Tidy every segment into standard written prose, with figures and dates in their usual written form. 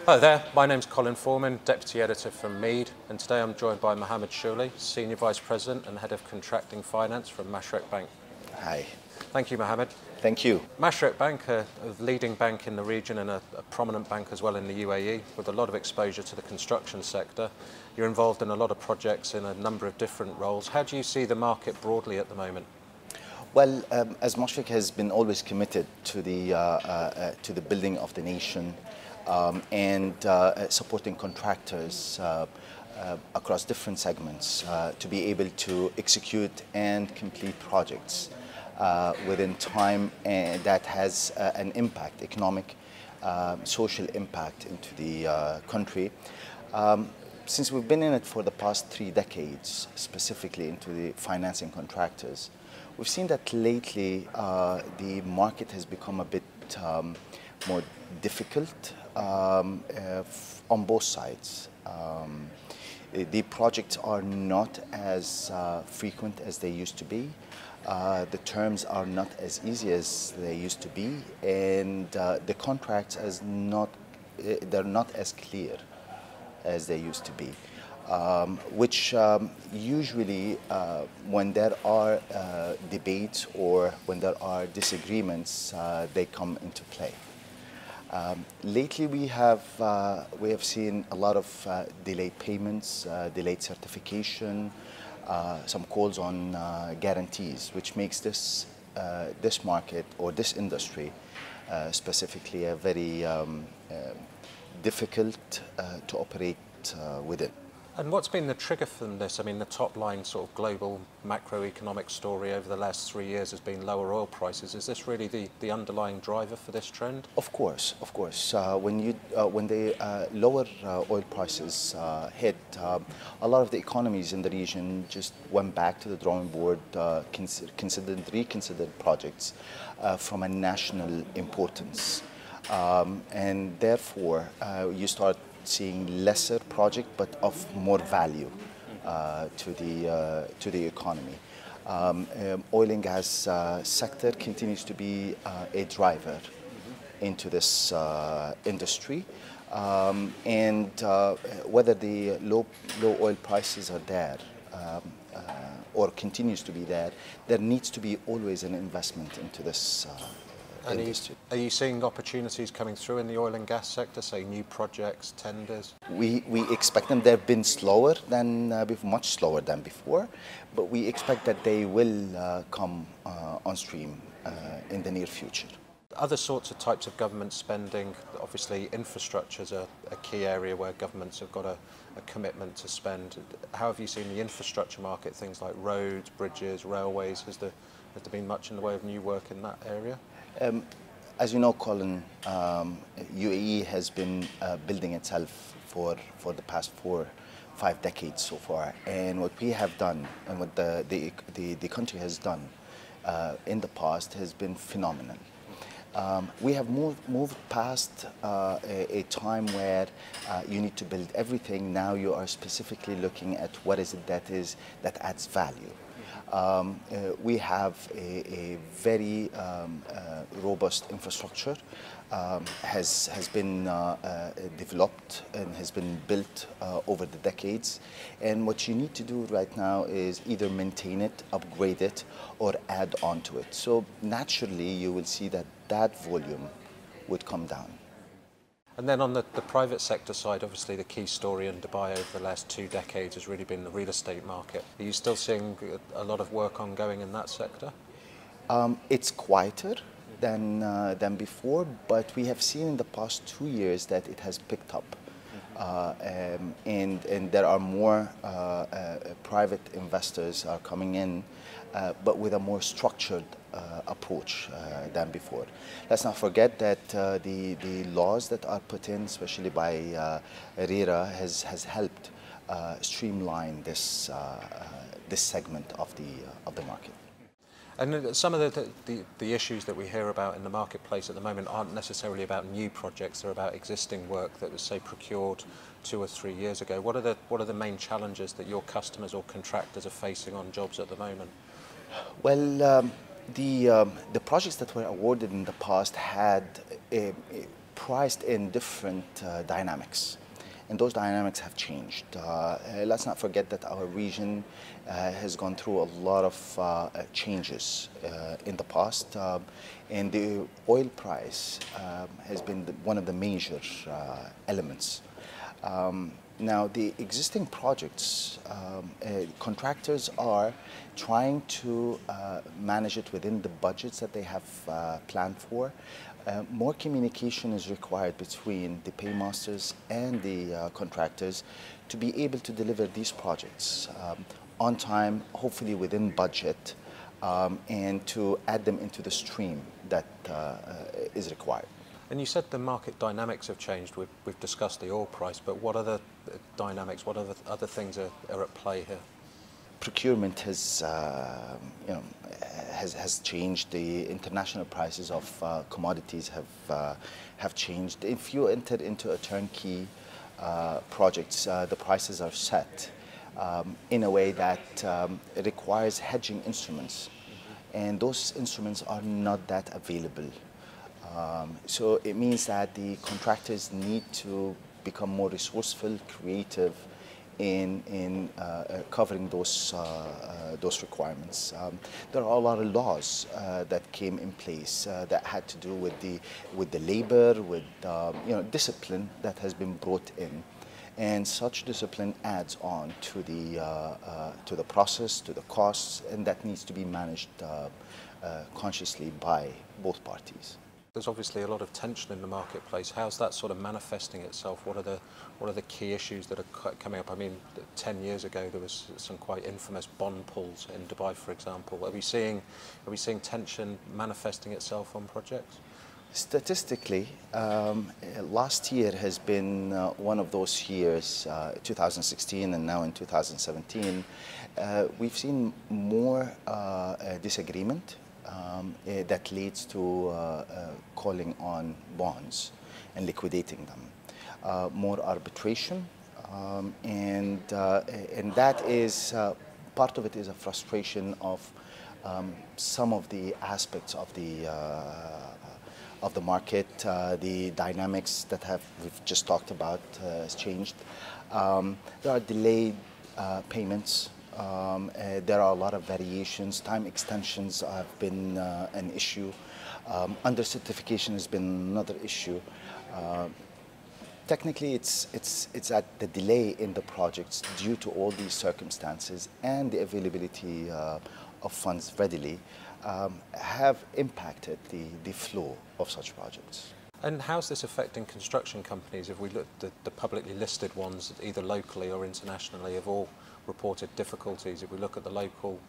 Hi there, my name's Colin Foreman, Deputy Editor from Mead, and today I'm joined by Mohammad Khader, Senior Vice President and Head of Contracting Finance from Mashreq Bank. Hi. Thank you, Mohammad. Thank you. Mashreq Bank, a leading bank in the region and a prominent bank as well in the UAE, with a lot of exposure to the construction sector. You're involved in a lot of projects in a number of different roles. How do you see the market broadly at the moment? Well, as Mashreq has been always committed to the building of the nation and supporting contractors across different segments to be able to execute and complete projects within time that has an impact, economic, social impact into the country. Since we've been in it for the past 3 decades, specifically into the financing contractors, we've seen that lately the market has become a bit more difficult on both sides. The projects are not as frequent as they used to be. The terms are not as easy as they used to be, and the contracts they're not as clear as they used to be, which usually when there are debates or when there are disagreements, they come into play. Lately we have seen a lot of delayed payments, delayed certification, some calls on guarantees, which makes this market or this industry specifically a very difficult to operate within. And what's been the trigger from this? I mean, the top line sort of global macroeconomic story over the last 3 years has been lower oil prices. Is this really the underlying driver for this trend? Of course, of course. When the lower oil prices hit, a lot of the economies in the region just went back to the drawing board, reconsidered projects from a national importance. And therefore, you start seeing lesser project, but of more value to the economy. Oil and gas sector continues to be a driver into this industry, and whether the low oil prices are there or continues to be there, there needs to be always an investment into this industry. Are you seeing opportunities coming through in the oil and gas sector, say new projects, tenders? We expect them. They've been slower than much slower than before, but we expect that they will come on stream in the near future. Other sorts of types of government spending, obviously infrastructure is a key area where governments have got a commitment to spend. How have you seen the infrastructure market, things like roads, bridges, railways? Has there been much in the way of new work in that area? As you know, Colin, UAE has been building itself for the past 4-5 decades so far, and what we have done and what the country has done in the past has been phenomenal. We have moved past a time where you need to build everything. Now you are specifically looking at what is it that adds value. We have a very robust infrastructure, has been developed and has been built over the decades. And what you need to do right now is either maintain it, upgrade it, or add on to it. So naturally, you will see that volume would come down. And then on the private sector side, obviously the key story in Dubai over the last 2 decades has really been the real estate market. Are you still seeing a lot of work ongoing in that sector? It's quieter than before, but we have seen in the past 2 years that it has picked up. And there are more private investors are coming in, but with a more structured approach than before. Let's not forget that the laws that are put in, especially by RERA, has helped streamline this segment of the market. And some of the issues that we hear about in the marketplace at the moment aren't necessarily about new projects, they're about existing work that was, say, procured 2 or 3 years ago. What are the main challenges that your customers or contractors are facing on jobs at the moment? Well, the projects that were awarded in the past had priced in different dynamics. And those dynamics have changed. Let's not forget that our region has gone through a lot of changes in the past, and the oil price has been one of the major elements. Now, the existing projects, contractors are trying to manage it within the budgets that they have planned for. More communication is required between the paymasters and the contractors to be able to deliver these projects on time, hopefully within budget, and to add them into the stream that is required. And you said the market dynamics have changed. We've discussed the oil price, but what other dynamics, what other things are at play here? Procurement has, has changed. The international prices of commodities have changed. If you enter into a turnkey projects, the prices are set in a way that it requires hedging instruments, and those instruments are not that available. So it means that the contractors need to become more resourceful, creative in covering those requirements. There are a lot of laws that came in place that had to do with the labor, with discipline that has been brought in, and such discipline adds on to the process, to the costs, and that needs to be managed consciously by both parties. There's obviously a lot of tension in the marketplace. How's that sort of manifesting itself? What are the key issues that are coming up? I mean, 10 years ago there was some quite infamous bond pulls in Dubai, for example. Are we seeing tension manifesting itself on projects? Statistically, last year has been one of those years, 2016 and now in 2017, we've seen more disagreement that leads to calling on bonds and liquidating them. More arbitration, and that is part of it is a frustration of some of the aspects of the market. The dynamics that we've just talked about has changed. There are delayed payments. There are a lot of variations. Time extensions have been an issue. Under certification has been another issue. Technically, it's at the delay in the projects due to all these circumstances and the availability of funds readily have impacted the flow of such projects. And how's this affecting construction companies? If we look at the publicly listed ones, either locally or internationally, have all reported difficulties. If we look at the local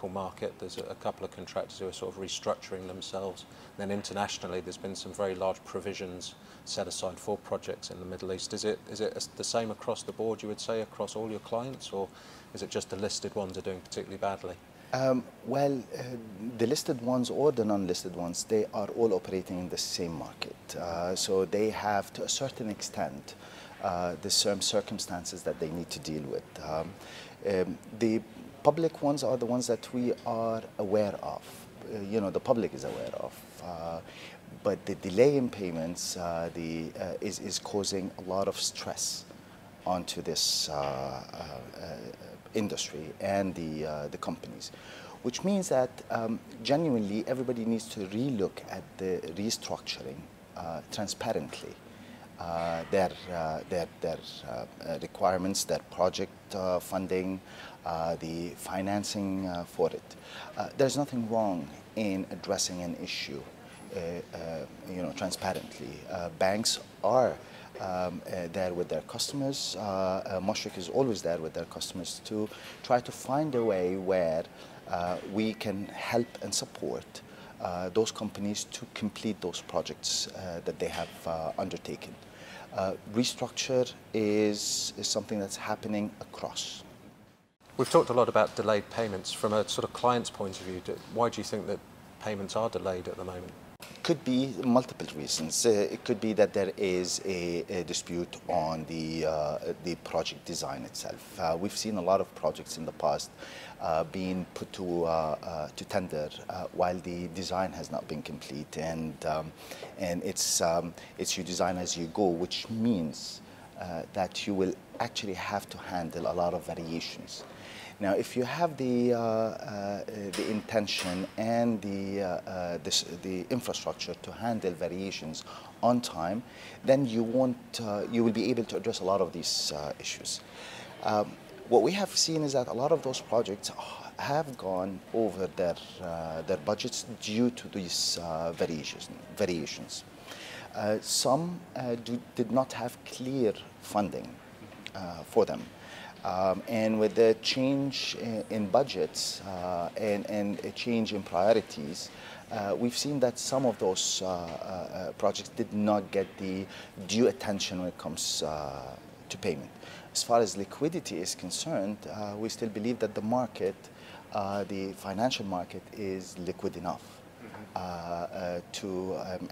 market, there's a couple of contractors who are sort of restructuring themselves. Then internationally, there's been some very large provisions set aside for projects in the Middle East. Is it the same across the board, you would say, across all your clients, or is it just the listed ones are doing particularly badly? The listed ones or the non-listed ones, they are all operating in the same market. So they have, to a certain extent, the same circumstances that they need to deal with. The public ones are the ones that we are aware of. The public is aware of. But the delay in payments is causing a lot of stress onto this industry and the companies, which means that genuinely everybody needs to relook at the restructuring transparently, their requirements, their project funding, the financing for it. There's nothing wrong in addressing an issue transparently. Banks are there with their customers. Mashreq is always there with their customers to try to find a way where we can help and support those companies to complete those projects that they have undertaken. Restructure is something that's happening across. We've talked a lot about delayed payments. From a sort of client's point of view, why do you think that payments are delayed at the moment? could be multiple reasons. It could be that there is a dispute on the project design itself. We've seen a lot of projects in the past being put to tender while the design has not been complete, and it's you design as you go, which means that you will actually have to handle a lot of variations. Now, if you have the intention and the infrastructure to handle variations on time, then you will be able to address a lot of these issues. What we have seen is that a lot of those projects have gone over their budgets due to these variations. Some did not have clear funding for them. And with the change in budgets and a change in priorities, we've seen that some of those projects did not get the due attention when it comes to payment. As far as liquidity is concerned, we still believe that the market, the financial market, is liquid enough.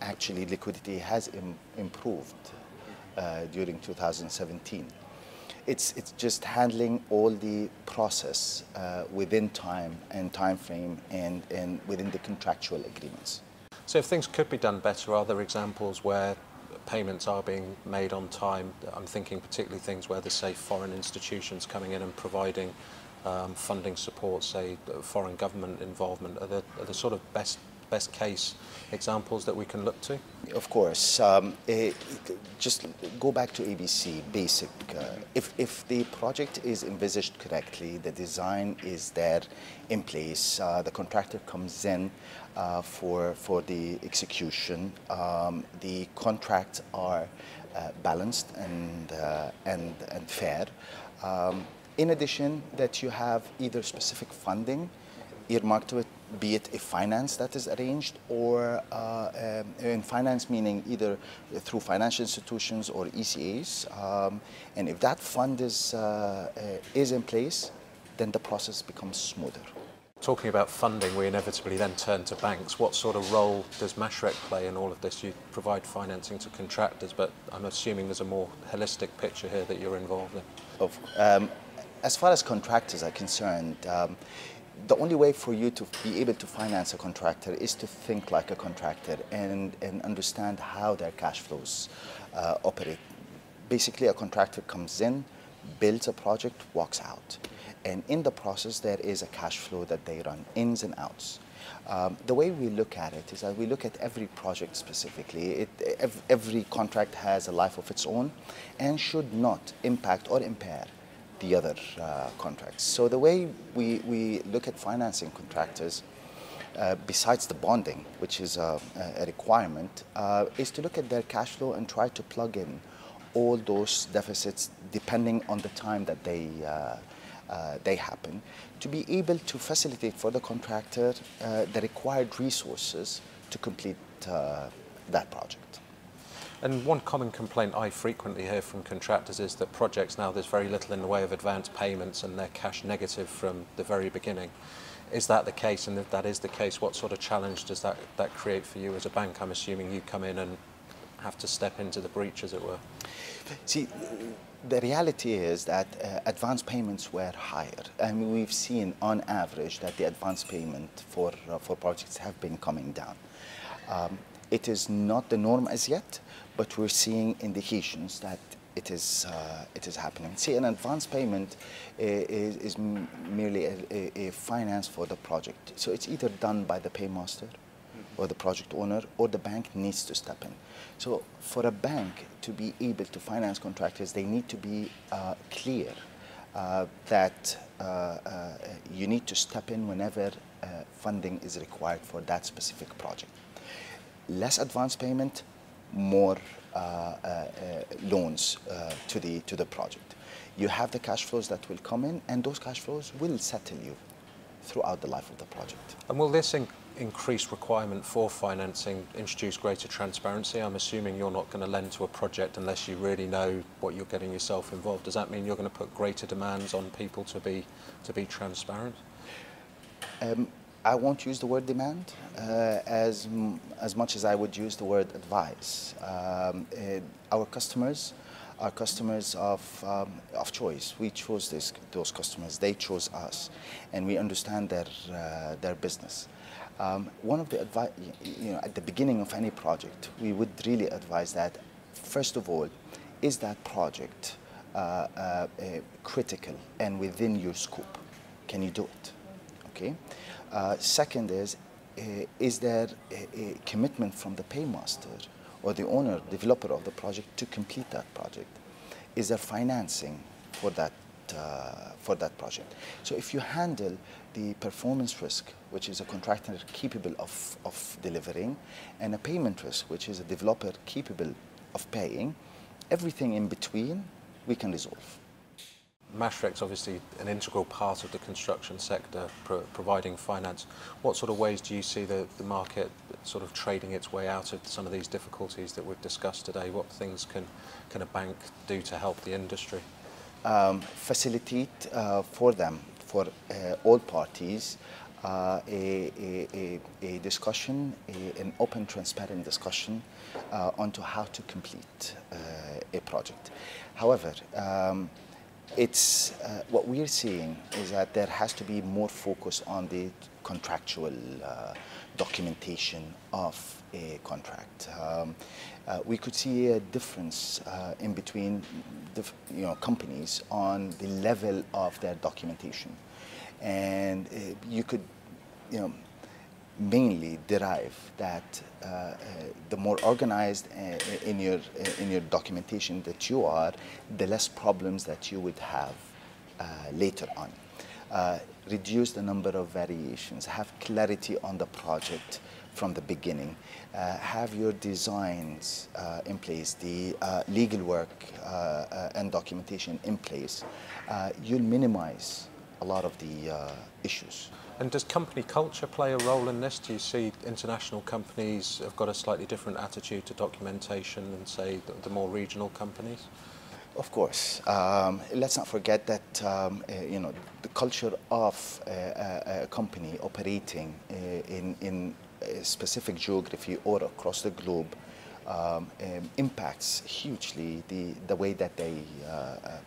Actually, liquidity has improved during 2017. It's just handling all the process within time and time frame and within the contractual agreements. So if things could be done better, are there examples where payments are being made on time? I'm thinking particularly things where there's, say, foreign institutions coming in and providing funding support, say, foreign government involvement. Are there sort of best case examples that we can look to? Of course. Just go back to ABC, basic. If the project is envisaged correctly, the design is there in place, the contractor comes in for the execution, the contracts are balanced and fair. In addition, that you have either specific funding earmarked to it, be it a finance that is arranged, or in finance meaning either through financial institutions or ECAs. And if that fund is in place, then the process becomes smoother. Talking about funding, we inevitably then turn to banks. What sort of role does Mashreq play in all of this? You provide financing to contractors, but I'm assuming there's a more holistic picture here that you're involved in. As far as contractors are concerned, the only way for you to be able to finance a contractor is to think like a contractor and understand how their cash flows operate. Basically, a contractor comes in, builds a project, walks out. And in the process, there is a cash flow that they run, ins and outs. The way we look at it is that we look at every project specifically. Every contract has a life of its own and should not impact or impair the other contracts. So the way we look at financing contractors, besides the bonding, which is a requirement, is to look at their cash flow and try to plug in all those deficits depending on the time that they happen, to be able to facilitate for the contractor the required resources to complete that project. And one common complaint I frequently hear from contractors is that projects now, there's very little in the way of advance payments and they're cash negative from the very beginning. Is that the case? And if that is the case, what sort of challenge does that create for you as a bank? I'm assuming you come in and have to step into the breach, as it were. See, the reality is that advance payments were higher. I mean, we've seen on average that the advance payment for projects have been coming down. It is not the norm as yet, but we're seeing indications that it is happening. See, an advance payment is merely a finance for the project. So it's either done by the paymaster or the project owner, or the bank needs to step in. So for a bank to be able to finance contractors, they need to be clear that you need to step in whenever funding is required for that specific project. Less advance payment, more loans to the project. You have the cash flows that will come in, and those cash flows will settle you throughout the life of the project. And will this increased requirement for financing introduce greater transparency? I'm assuming you're not going to lend to a project unless you really know what you're getting yourself involved. Does that mean you're going to put greater demands on people to be transparent? I won't use the word demand as much as I would use the word advice. Our customers are customers of choice. We chose those customers. They chose us, and we understand their business. One of the advice, at the beginning of any project, we would really advise that, first of all, is that project critical and within your scope? Can you do it? Okay. Second is there a commitment from the paymaster or the owner, developer of the project to complete that project? Is there financing for that project? So if you handle the performance risk, which is a contractor capable of delivering, and a payment risk, which is a developer capable of paying, everything in between we can resolve. Mashreq's obviously an integral part of the construction sector, providing finance. What sort of ways do you see the market sort of trading its way out of some of these difficulties that we've discussed today? What things can a bank do to help the industry? Facilitate for them, for all parties, a discussion, an open, transparent discussion onto how to complete a project. However, what we're seeing is that there has to be more focus on the contractual documentation of a contract. We could see a difference in between companies on the level of their documentation, and you could mainly derive that the more organized in your documentation that you are, the less problems that you would have later on. Reduce the number of variations, have clarity on the project from the beginning, have your designs in place, the legal work and documentation in place. You'll minimize a lot of the issues. And does company culture play a role in this? Do you see international companies have got a slightly different attitude to documentation than, say, the more regional companies? Of course. Let's not forget that the culture of a company operating in a specific geography or across the globe impacts hugely the way that they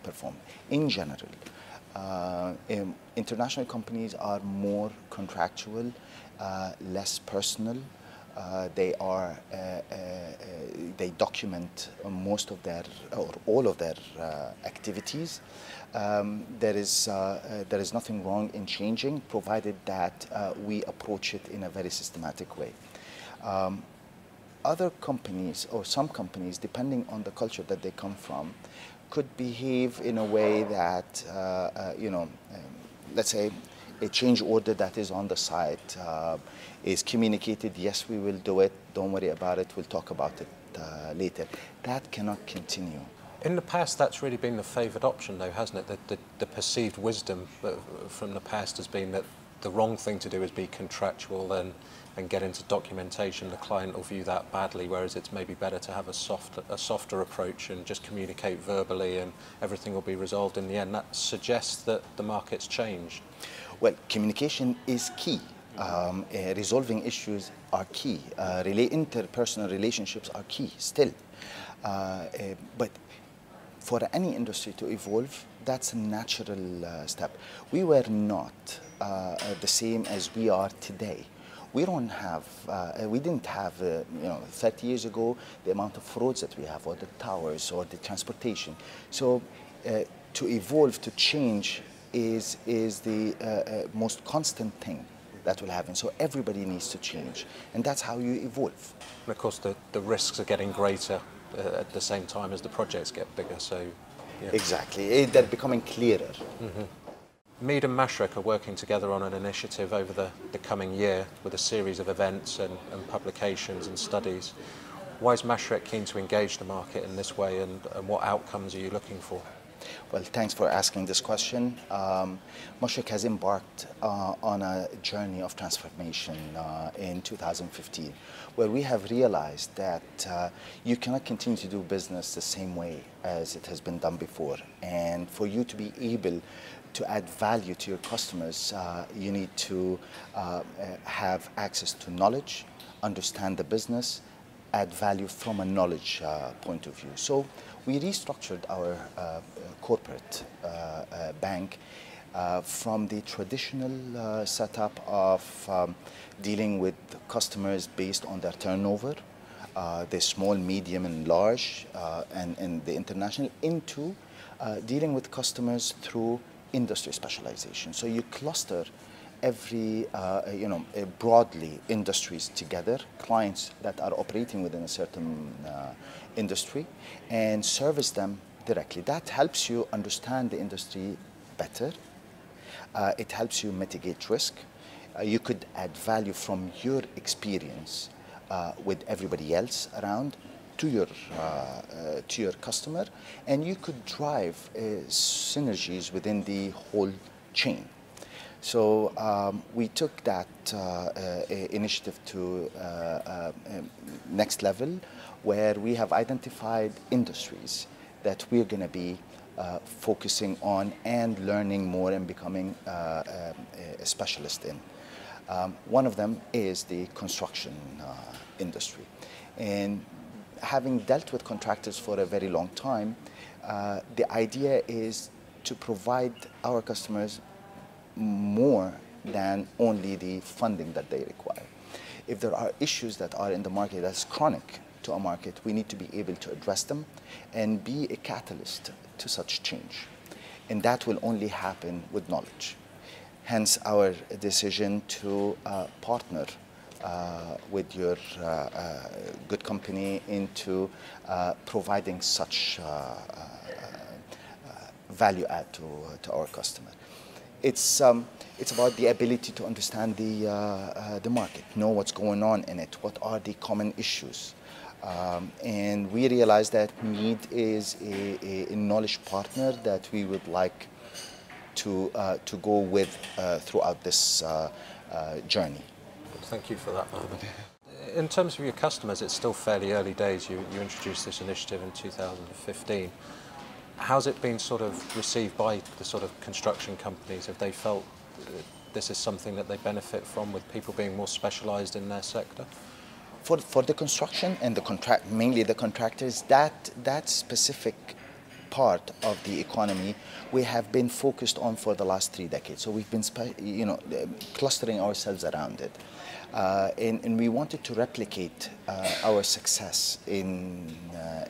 perform. In general, international companies are more contractual, less personal. They document most of their or all of their activities. There is nothing wrong in changing, provided that we approach it in a very systematic way. Other companies, or some companies, depending on the culture that they come from, could behave in a way that, let's say, a change order that is on the site is communicated, yes, we will do it, don't worry about it, we'll talk about it later. That cannot continue. In the past, that's really been the favoured option, though, hasn't it? The perceived wisdom from the past has been that the wrong thing to do is be contractual and get into documentation. The client will view that badly, whereas it's maybe better to have a softer approach and just communicate verbally, and everything will be resolved in the end. That suggests that the market's changed. Well, communication is key. Resolving issues are key. Interpersonal relationships are key still. But for any industry to evolve, that's a natural step. We were not the same as we are today. We didn't have 30 years ago the amount of roads that we have, or the towers, or the transportation. So to evolve, to change, is the most constant thing that will happen. So everybody needs to change, and that's how you evolve. And of course, the risks are getting greater at the same time as the projects get bigger. So yeah. Exactly, they're becoming clearer. Mm-hmm. Mead and Mashreq are working together on an initiative over the coming year with a series of events and publications and studies. Why is Mashreq keen to engage the market in this way, and what outcomes are you looking for? Well, thanks for asking this question. Mashreq has embarked on a journey of transformation in 2015, where we have realized that you cannot continue to do business the same way as it has been done before. And for you to be able to add value to your customers, you need to have access to knowledge, understand the business, add value from a knowledge point of view. So we restructured our corporate bank from the traditional setup of dealing with customers based on their turnover, the small, medium, and large, and the international, into dealing with customers through industry specialization. So you cluster every, broadly industries together, clients that are operating within a certain industry, and service them directly. That helps you understand the industry better. It helps you mitigate risk. You could add value from your experience with everybody else around to your customer, and you could drive synergies within the whole chain. So we took that initiative to next level, where we have identified industries that we're going to be focusing on and learning more and becoming a specialist in. One of them is the construction industry. And having dealt with contractors for a very long time, the idea is to provide our customers more than only the funding that they require. If there are issues that are in the market that's chronic to a market, we need to be able to address them and be a catalyst to such change. And that will only happen with knowledge. Hence our decision to partner with your good company into providing such value add to our customer. It's about the ability to understand the market, know what's going on in it, what are the common issues. And we realize that Mead is a knowledge partner that we would like to go with throughout this journey. Thank you for that, Mohammad. In terms of your customers, it's still fairly early days. You introduced this initiative in 2015. How's it been sort of received by the sort of construction companies? Have they felt this is something that they benefit from, with people being more specialised in their sector? For the construction and mainly the contractors, that specific part of the economy we have been focused on for the last 3 decades. So we've been clustering ourselves around it. And we wanted to replicate our success in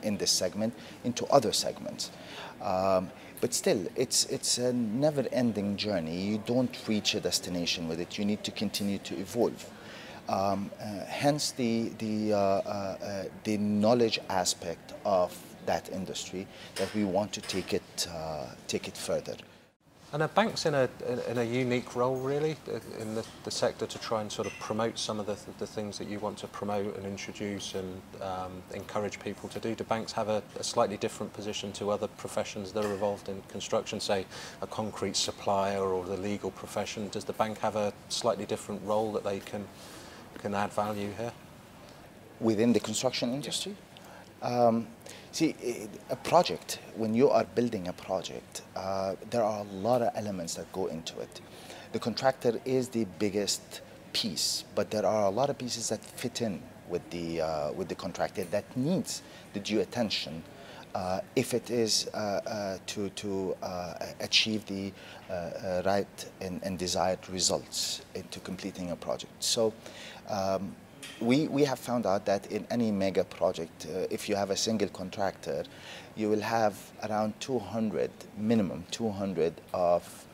this segment into other segments. But still, it's a never-ending journey. You don't reach a destination with it. You need to continue to evolve. Hence the knowledge aspect of that industry, that we want to take it further. And are banks in a unique role, really, in the sector, to try and sort of promote some of the things that you want to promote and introduce and encourage people to do? Do banks have a slightly different position to other professions that are involved in construction, say a concrete supplier or the legal profession? Does the bank have a slightly different role that they can add value here? Within the construction industry? See, a project, when you are building a project, there are a lot of elements that go into it. The contractor is the biggest piece, but there are a lot of pieces that fit in with the contractor that needs the due attention if it is to achieve the right and desired results into completing a project. So we have found out that in any mega project, if you have a single contractor, you will have around 200, minimum 200 of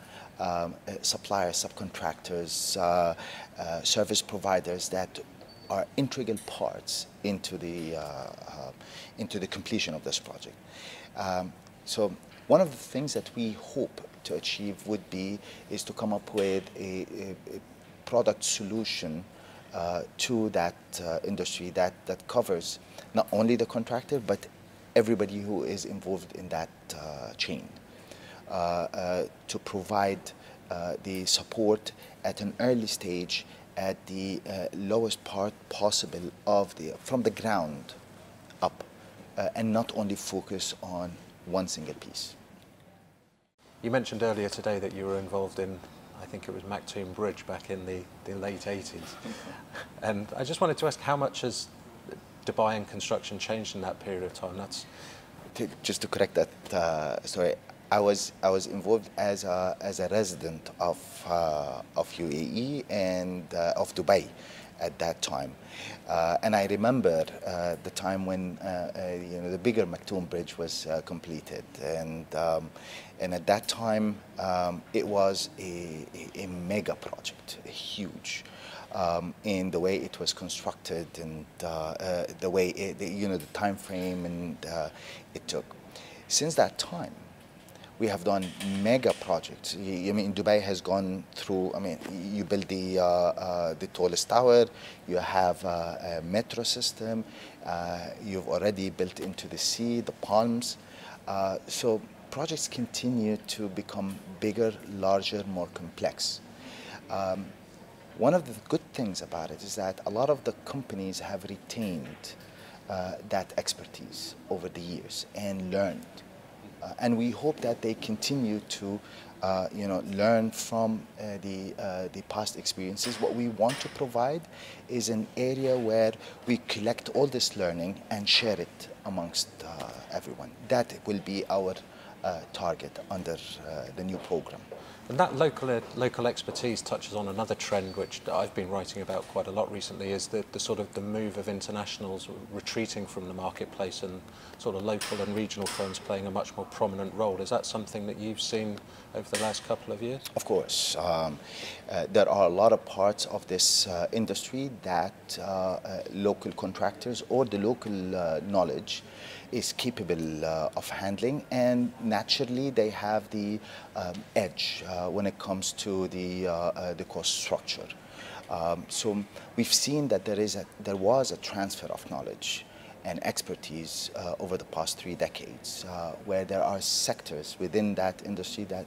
suppliers, subcontractors, service providers that are integral parts into the completion of this project. So one of the things that we hope to achieve is to come up with a product solution to that industry that covers not only the contractor but everybody who is involved in that chain, to provide the support at an early stage at the lowest part possible from the ground up, and not only focus on one single piece. You mentioned earlier today that you were involved in, I think it was Maktoum Bridge back in the late 80s. And I just wanted to ask, how much has Dubai and construction changed in that period of time? Just to correct that, sorry, I was involved as a resident of UAE and of Dubai at that time, and I remember the time when the bigger Maktoum Bridge was completed, and at that time it was a mega project, huge. In the way it was constructed and the way the time frame and it took. Since that time, we have done mega projects. I mean, Dubai has gone through. I mean, you build the tallest tower. You have a metro system. You've already built into the sea the palms. So projects continue to become bigger, larger, more complex. One of the good things about it is that a lot of the companies have retained that expertise over the years and learned. And we hope that they continue to learn from the past experiences. What we want to provide is an area where we collect all this learning and share it amongst everyone. That will be our target under the new program. And that local expertise touches on another trend which I've been writing about quite a lot recently, is the sort of the move of internationals retreating from the marketplace and sort of local and regional firms playing a much more prominent role. Is that something that you've seen over the last couple of years? Of course. There are a lot of parts of this industry that local contractors or the local knowledge is capable of handling, and naturally they have the edge when it comes to the cost structure. So we've seen that there was a transfer of knowledge and expertise over the past 3 decades, where there are sectors within that industry that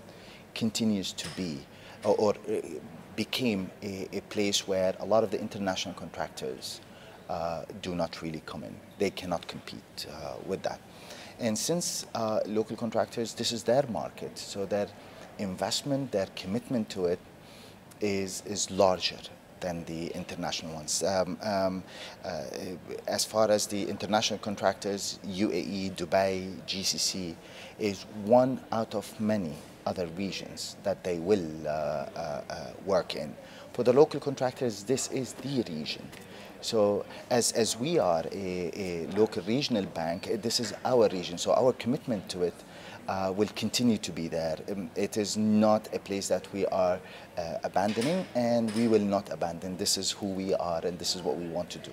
continues to be or became a place where a lot of the international contractors do not really come in. They cannot compete with that. And since local contractors, this is their market, so their investment, their commitment to it is larger than the international ones. As far as the international contractors, UAE, Dubai, GCC is one out of many other regions that they will work in. For the local contractors, this is the region. So as we are a local regional bank, this is our region, so our commitment to it will continue to be there. It is not a place that we are abandoning, and we will not abandon. This is who we are, and this is what we want to do.